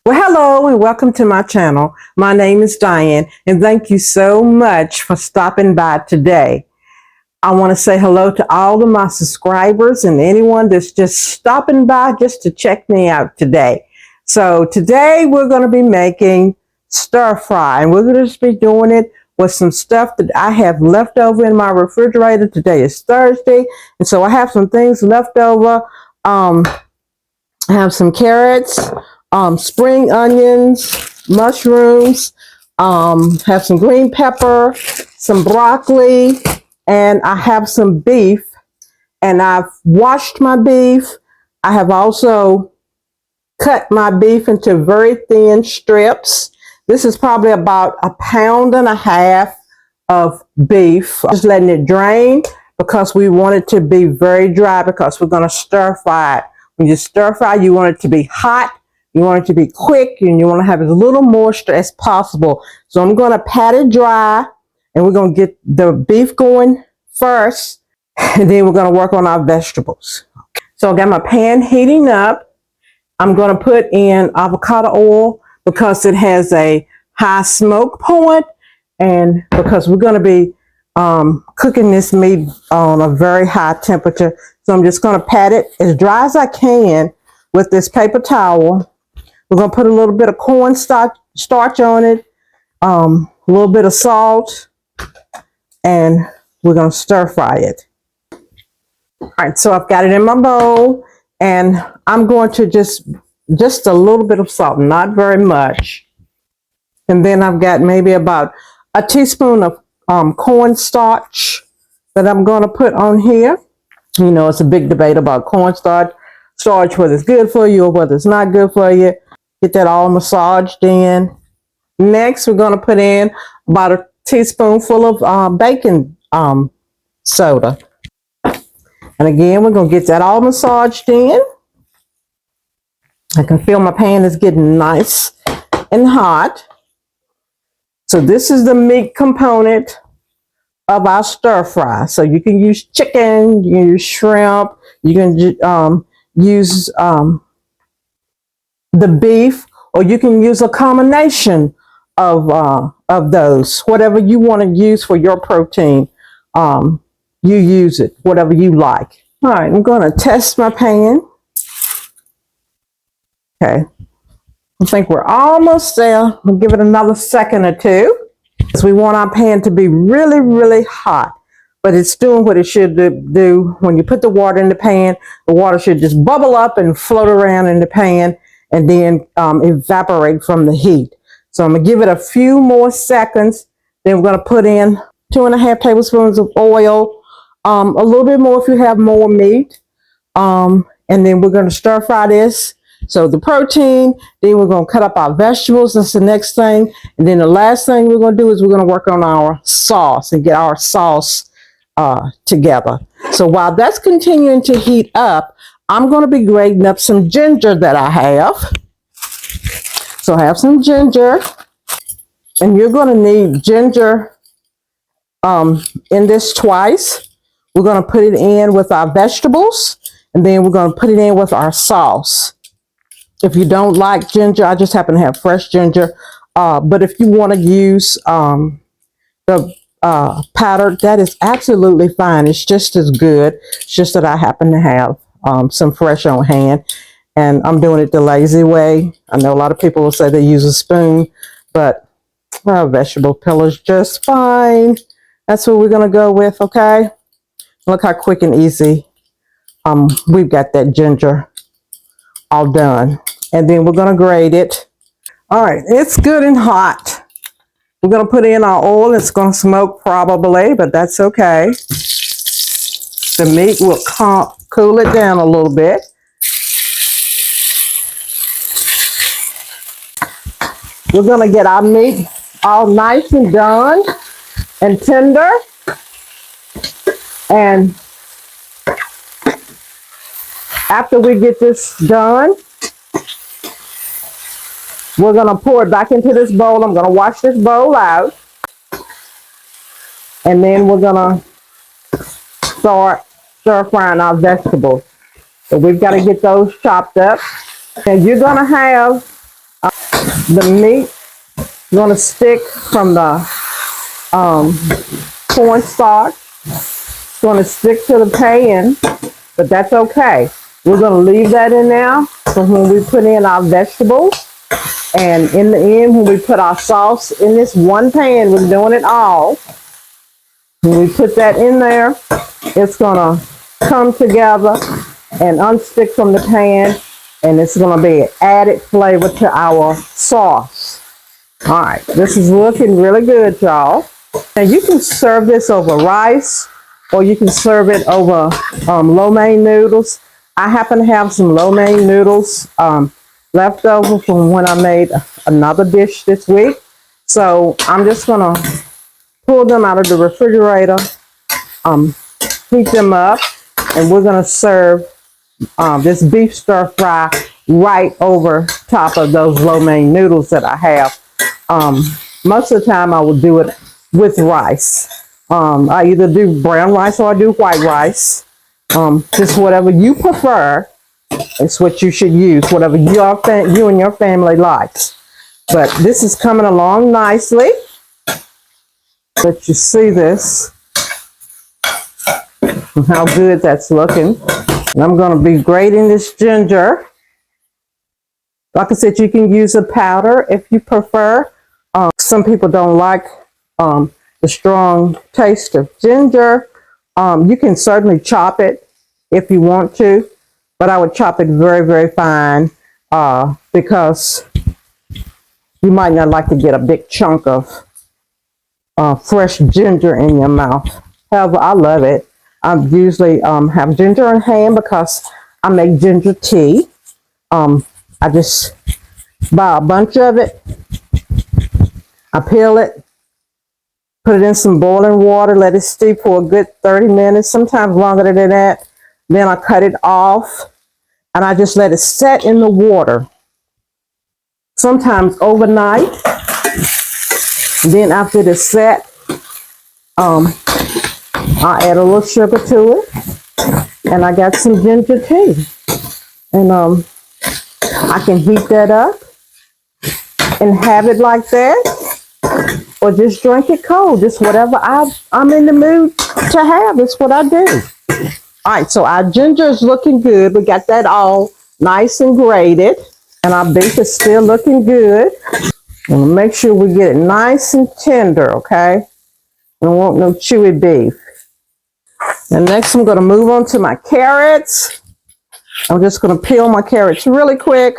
Well, hello and welcome to my channel. My name is Diane and thank you so much for stopping by today. I want to say hello to all of my subscribers and anyone that's just stopping by just to check me out today. So today we're going to be making stir fry, and we're going to just be doing it with some stuff that I have left over in my refrigerator. Today is Thursday, and so I have some things left over. I have some carrots, spring onions, mushrooms, have some green pepper, some broccoli, and I have some beef. And I've washed my beef. I have also cut my beef into very thin strips. This is probably about 1.5 pounds of beef. Just letting it drain because we want it to be very dry because we're going to stir fry it. When you stir fry, you want it to be hot, you want it to be quick, and you want to have as little moisture as possible. So I'm going to pat it dry, and we're going to get the beef going first, and then we're going to work on our vegetables. So I got my pan heating up. I'm going to put in avocado oil because it has a high smoke point, and because we're going to be cooking this meat on a very high temperature. So I'm just going to pat it as dry as I can with this paper towel. We're going to put a little bit of cornstarch on it, a little bit of salt, and we're going to stir fry it. All right, so I've got it in my bowl, and I'm going to just a little bit of salt, not very much. And then I've got maybe about a teaspoon of cornstarch that I'm going to put on here. You know, it's a big debate about cornstarch, whether it's good for you or whether it's not good for you. Get that all massaged in. Next, we're going to put in about a teaspoonful of baking soda. And again, we're going to get that all massaged in. I can feel my pan is getting nice and hot. So this is the meat component of our stir fry. So you can use chicken, you can use shrimp, you can use the beef, or you can use a combination of those. Whatever you want to use for your protein, you use it, whatever you like. All right, I'm going to test my pan. Okay, I think we're almost there. We'll give it another second or two. Because we want our pan to be really, really hot. But it's doing what it should do. When you put the water in the pan, the water should just bubble up and float around in the pan and then evaporate from the heat. So I'm going to give it a few more seconds. Then we're going to put in 2.5 tablespoons of oil. A little bit more if you have more meat. And then we're going to stir fry this. So the protein, then we're going to cut up our vegetables. That's the next thing. And then the last thing we're going to do is we're going to work on our sauce and get our sauce together. So while that's continuing to heat up, I'm going to be grating up some ginger that I have. So I have some ginger. And you're going to need ginger in this twice. We're going to put it in with our vegetables. And then we're going to put it in with our sauce. If you don't like ginger, I just happen to have fresh ginger. But if you want to use the powder, that is absolutely fine. It's just as good. It's just that I happen to have some fresh on hand. And I'm doing it the lazy way. I know a lot of people will say they use a spoon, but vegetable peel is just fine. That's what we're going to go with, okay? Look how quick and easy we've got that ginger all done. And then we're going to grate it. All right, it's good and hot. We're going to put in our oil. It's going to smoke probably, but that's okay. The meat will cool it down a little bit. We're going to get our meat all nice and done and tender. And after we get this done, we're going to pour it back into this bowl. I'm going to wash this bowl out. And then we're going to start stir frying our vegetables. So we've got to get those chopped up. And you're going to have The meat is going to stick from the cornstarch. It's going to stick to the pan, but that's okay. We're going to leave that in there for when we put in our vegetables. And in the end, when we put our sauce in this one pan, we're doing it all. When we put that in there, it's going to come together and unstick from the pan, and it's going to be an added flavor to our sauce. All right, this is looking really good, y'all. And you can serve this over rice, or you can serve it over lo mein noodles. I happen to have some lo mein noodles left over from when I made another dish this week. So I'm just going to pull them out of the refrigerator, heat them up, and we're going to serve this beef stir fry right over top of those lo mein noodles that I have. Most of the time I will do it with rice. I either do brown rice or I do white rice. Just whatever you prefer, it's what you should use, whatever you and your family likes. But this is coming along nicely. Let you see this, how good that's looking. And I'm going to be grating this ginger. Like I said, you can use a powder if you prefer. Some people don't like the strong taste of ginger. You can certainly chop it if you want to, but I would chop it very, very fine because you might not like to get a big chunk of fresh ginger in your mouth. However, I love it. I usually have ginger in hand because I make ginger tea. I just buy a bunch of it. I peel it, put it in some boiling water, let it steep for a good 30 minutes, sometimes longer than that. Then I cut it off and I just let it set in the water, sometimes overnight. Then after it's set, I add a little sugar to it, and I got some ginger tea. And I can heat that up and have it like that, or just drink it cold. Just whatever I'm in the mood to have, it's what I do. All right, so our ginger is looking good. We got that all nice and grated, and our beef is still looking good. And make sure we get it nice and tender, okay? I don't want no chewy beef. And next I'm going to move on to my carrots. I'm just going to peel my carrots really quick,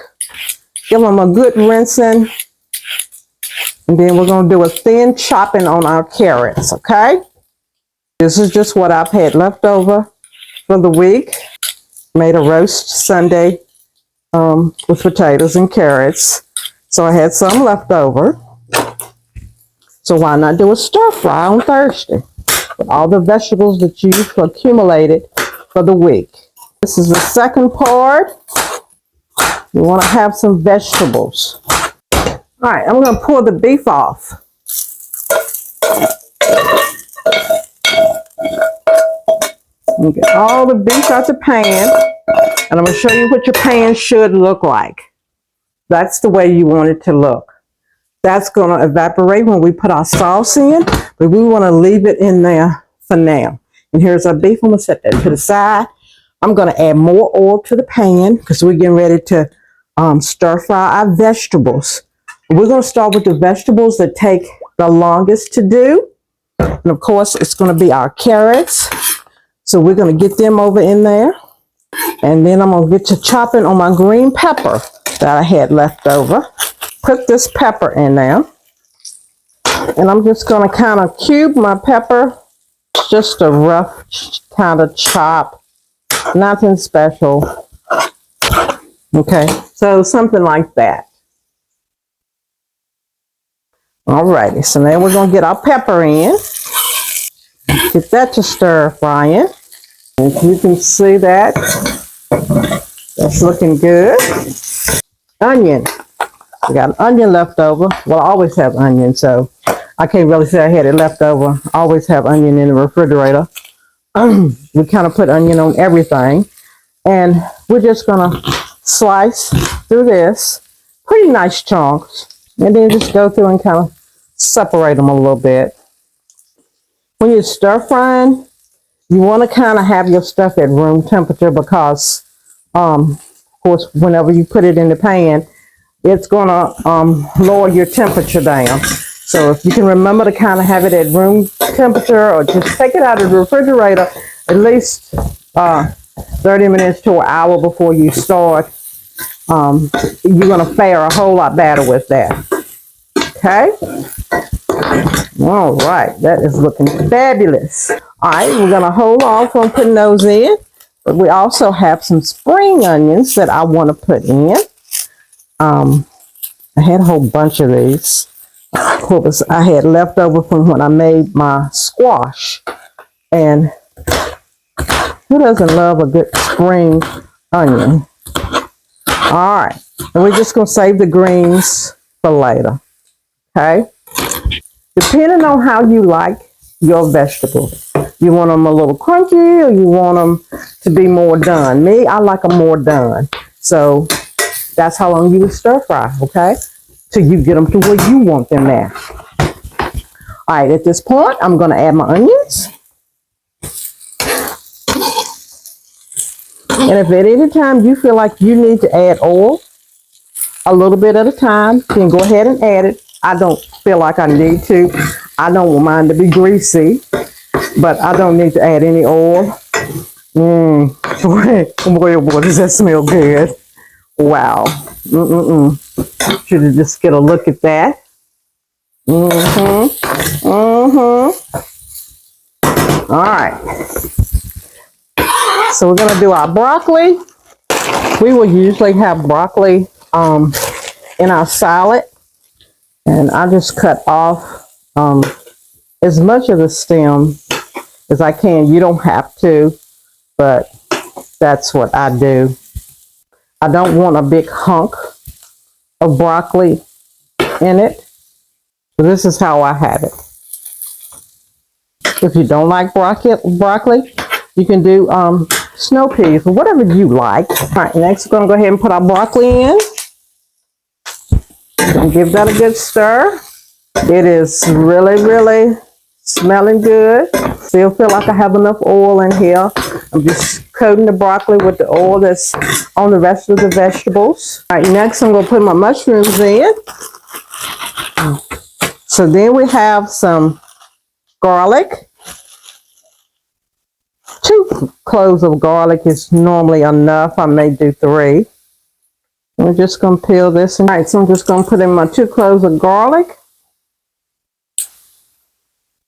give them a good rinsing, and then we're going to do a thin chopping on our carrots, okay? This is just what I've had left over for the week. Made a roast Sunday with potatoes and carrots. So I had some left over. So why not do a stir fry on Thursday with all the vegetables that you've accumulated for the week? This is the second part. You want to have some vegetables. All right, I'm going to pull the beef off. And get all the beef out the pan. And I'm going to show you what your pan should look like. That's the way you want it to look. That's going to evaporate when we put our sauce in, but we want to leave it in there for now. And here's our beef. I'm going to set that to the side. I'm going to add more oil to the pan because we're getting ready to stir fry our vegetables. We're going to start with the vegetables that take the longest to do. And of course, it's going to be our carrots. So we're going to get them over in there. And then I'm going to get to chopping on my green pepper that I had left over. Put this pepper in there. And I'm just going to kind of cube my pepper. Just a rough kind of chop. Nothing special. Okay, so something like that. Alrighty, so now we're going to get our pepper in. Get that to stir frying. If you can see that, that's looking good. Onion. We got an onion left over. Well, I always have onion, so I can't really say I had it left over. I always have onion in the refrigerator. We kind of put onion on everything. And we're just going to slice through this. Pretty nice chunks. And then just go through and kind of separate them a little bit. When you're stir frying, you want to kind of have your stuff at room temperature because, of course, whenever you put it in the pan, it's going to lower your temperature down. So if you can remember to kind of have it at room temperature or just take it out of the refrigerator at least 30 minutes to an hour before you start, you're going to fare a whole lot better with that. Okay? All right, that is looking fabulous. All right, we're going to hold off on putting those in, but we also have some spring onions that I want to put in. I had a whole bunch of these. I had leftover from when I made my squash. And who doesn't love a good spring onion? All right, and we're just going to save the greens for later. Okay? Depending on how you like your vegetables. You want them a little crunchy or you want them to be more done. Me, I like them more done. So that's how long you would stir fry, okay? Till you get them to where you want them at. All right, at this point, I'm going to add my onions. And if at any time you feel like you need to add oil, a little bit at a time, then go ahead and add it. I don't feel like I need to. I don't want mine to be greasy, but I don't need to add any oil. Boy, oh boy, does that smell good. Wow. Should have just get a look at that. All right. So we're going to do our broccoli. We will usually have broccoli in our salad. And I just cut off as much of the stem as I can. You don't have to, but that's what I do. I don't want a big hunk of broccoli in it. So this is how I have it. If you don't like broccoli, you can do snow peas or whatever you like. All right, next we're going to go ahead and put our broccoli in. And give that a good stir. It is really, really smelling good. Still feel like I have enough oil in here. I'm just coating the broccoli with the oil that's on the rest of the vegetables. All right, next I'm going to put my mushrooms in. So then we have some garlic. 2 cloves of garlic is normally enough. I may do 3. We're just going to peel this. All right, so I'm just going to put in my 2 cloves of garlic.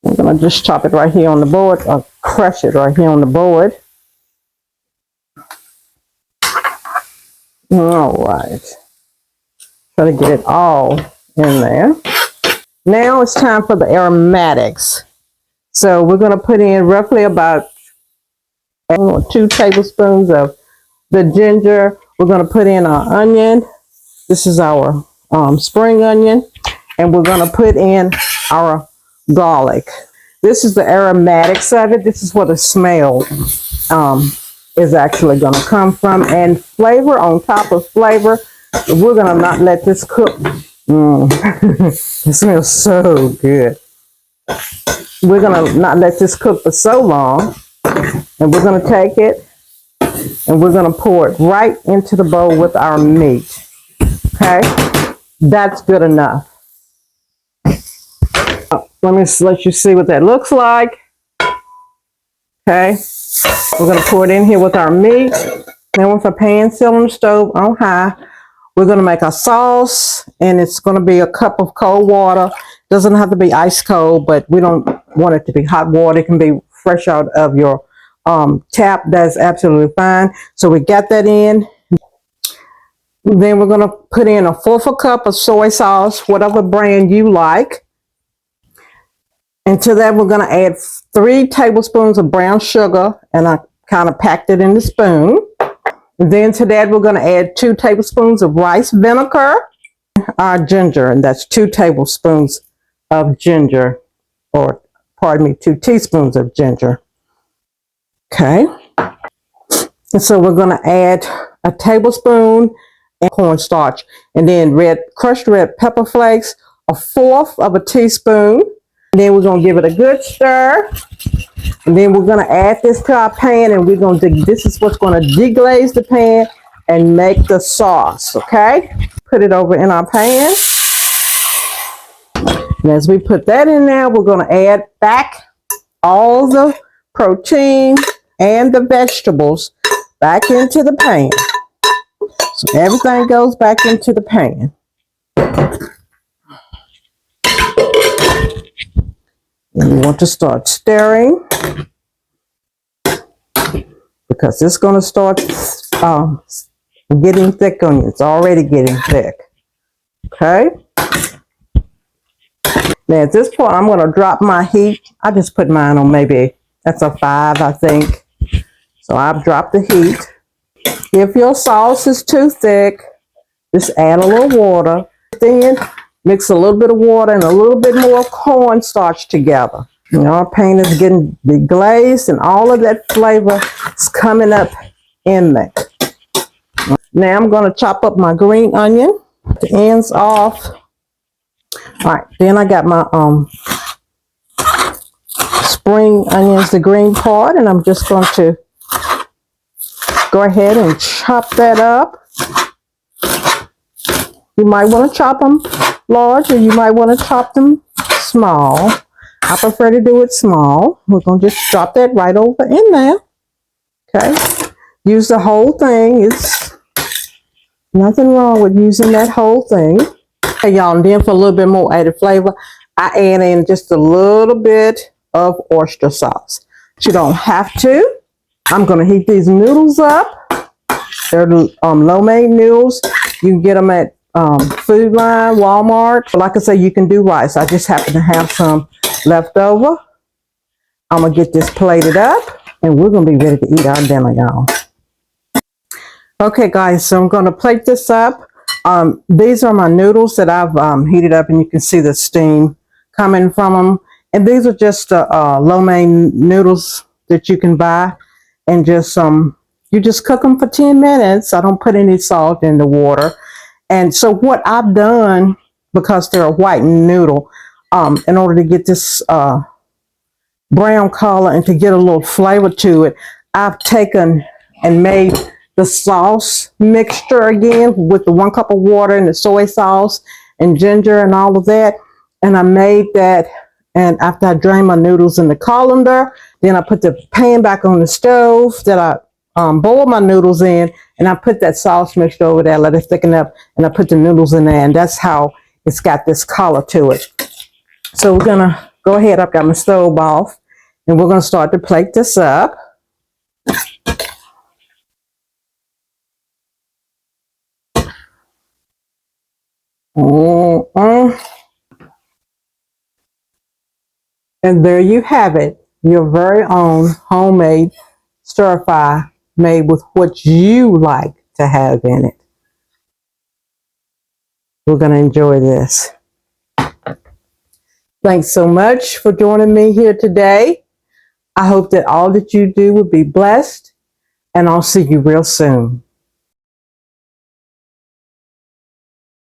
I'm going to just chop it right here on the board, or crush it right here on the board. All right. Try to get it all in there. Now it's time for the aromatics. So we're going to put in roughly about 2 tablespoons of the ginger. We're going to put in our onion. This is our spring onion. And we're going to put in our garlic. This is the aromatics of it. This is where the smell is actually going to come from. And flavor on top of flavor. We're going to not let this cook. It smells so good. We're going to not let this cook for so long. And we're going to take it and we're going to pour it right into the bowl with our meat. Okay? That's good enough. Let me let you see what that looks like. Okay? We're going to pour it in here with our meat. Then with our pan still on the stove on high, we're going to make our sauce, and it's going to be a cup of cold water. Doesn't have to be ice cold, but we don't want it to be hot water. It can be fresh out of your tap. That's absolutely fine. So we got that in. Then we're going to put in a 1/4 cup of soy sauce, whatever brand you like. And to that, we're going to add 3 tablespoons of brown sugar, and I kind of packed it in the spoon. And then to that, we're going to add 2 tablespoons of rice vinegar, our ginger, and that's 2 tablespoons of ginger, or pardon me, 2 teaspoons of ginger. Okay. And so we're going to add a tablespoon and cornstarch. And then crushed red pepper flakes, 1/4 of a teaspoon. And then we're going to give it a good stir. And then we're going to add this to our pan, and this is what's going to deglaze the pan and make the sauce, okay? Put it over in our pan. And as we put that in there, we're going to add back all the protein and the vegetables back into the pan. So everything goes back into the pan. And you want to start stirring because it's going to start getting thick on you. It's already getting thick. Okay. Now at this point, I'm going to drop my heat. I just put mine on maybe, that's a 5, I think. So I've dropped the heat. If your sauce is too thick, just add a little water. Then mix a little bit of water and a little bit more cornstarch together. You know, our pan is getting deglazed and all of that flavor is coming up in there. Now I'm going to chop up my green onion. The ends off. All right, then I got my spring onions, the green part, and I'm just going to go ahead and chop that up. You might want to chop them large, or you might want to chop them small. I prefer to do it small. We're going to just drop that right over in there. Okay. Use the whole thing. It's nothing wrong with using that whole thing. Hey, y'all, and then for a little bit more added flavor, I add in just a little bit of oyster sauce. But you don't have to. I'm going to heat these noodles up. They're lo mein noodles. You can get them at Food Line, Walmart. But like I say, you can do rice. I just happen to have some left over. I'm going to get this plated up, and we're going to be ready to eat our dinner, y'all. Okay, guys, so I'm going to plate this up. These are my noodles that I've heated up, and you can see the steam coming from them. And these are just lo mein noodles that you can buy, and just you just cook them for 10 minutes. I don't put any salt in the water. And so what I've done, because they're a white noodle, in order to get this brown color and to get a little flavor to it, I've taken and made the sauce mixture again with the 1 cup of water and the soy sauce and ginger and all of that. And I made that, and after I drained my noodles in the colander, then I put the pan back on the stove that I boiled my noodles in, and I put that sauce mixture over there, let it thicken up, and I put the noodles in there, and that's how it's got this color to it. So we're gonna go ahead. I've got my stove off, and we're gonna start to plate this up. And there you have it, your very own homemade stir fry made with what you like to have in it. We're going to enjoy this. Thanks so much for joining me here today. I hope that all that you do will be blessed, and I'll see you real soon.